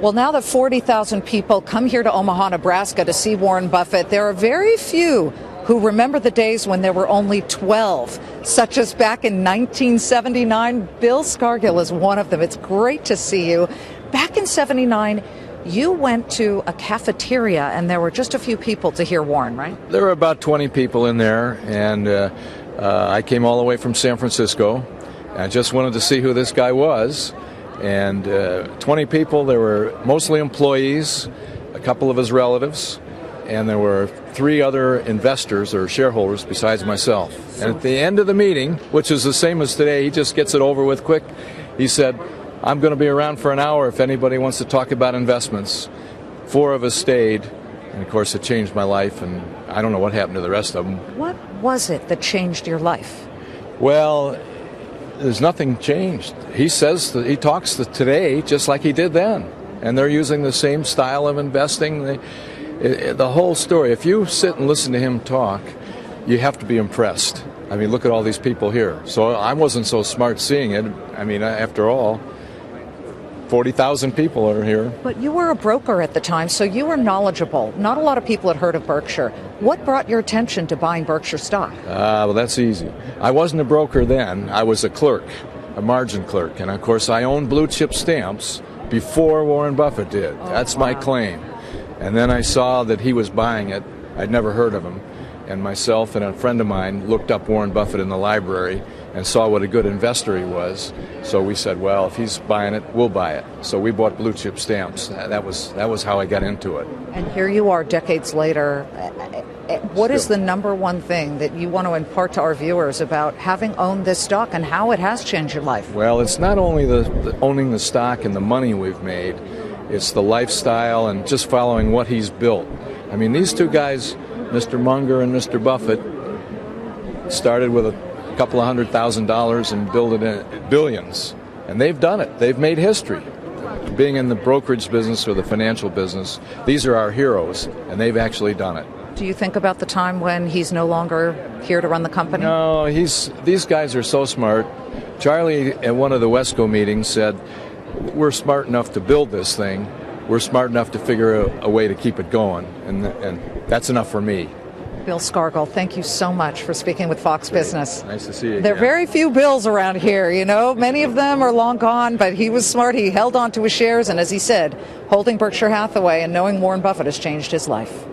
Well, now that 40,000 people come here to Omaha, Nebraska to see Warren Buffett, there are very few who remember the days when there were only 12, such as back in 1979. Bill Scargle is one of them. It's great to see you. Back in 79, you went to a cafeteria and there were just a few people to hear Warren, right? There were about 20 people in there, and I came all the way from San Francisco. I just wanted to see who this guy was. And 20 people, there were mostly employees, a couple of his relatives, and there were 3 other investors or shareholders besides myself. And at the end of the meeting, which is the same as today, he just gets it over with quick, he said, "I'm going to be around for an hour if anybody wants to talk about investments." 4 of us stayed, and of course it changed my life, and I don't know what happened to the rest of them. What was it that changed your life? Well, there's nothing changed. He says that he talks today just like he did then, and they're using the same style of investing. The whole story, if you sit and listen to him talk, you have to be impressed. I mean, look at all these people here. So I wasn't so smart seeing it. I mean, after all, 40,000 people are here. But you were a broker at the time, so you were knowledgeable. Not a lot of people had heard of Berkshire. What brought your attention to buying Berkshire stock? Well, that's easy. I wasn't a broker then. I was a clerk, a margin clerk. And, of course, I owned blue chip stamps before Warren Buffett did. That's my claim. And then I saw that he was buying it. I'd never heard of him. And myself and a friend of mine looked up Warren Buffett in the library and saw what a good investor he was. So we said, well, if he's buying it, we'll buy it. So we bought blue chip stamps. That was how I got into it. And here you are decades later. What is the number one thing that you want to impart to our viewers about having owned this stock and how it has changed your life? Well, it's not only the owning the stock and the money we've made, it's the lifestyle and just following what he's built. I mean, these 2 guys, Mr. Munger and Mr. Buffett, started with a couple of $100,000 and built it in billions. And they've done it. They've made history. Being in the brokerage business or the financial business, these are our heroes, and they've actually done it. Do you think about the time when he's no longer here to run the company? No, these guys are so smart. Charlie at one of the Wesco meetings said, "We're smart enough to build this thing. We're smart enough to figure a way to keep it going." And that's enough for me. Bill Scargle, thank you so much for speaking with Fox Business. Nice to see you. There are very few Bills around here, you know. Many of them are long gone, but he was smart. He held on to his shares, and as he said, holding Berkshire Hathaway and knowing Warren Buffett has changed his life.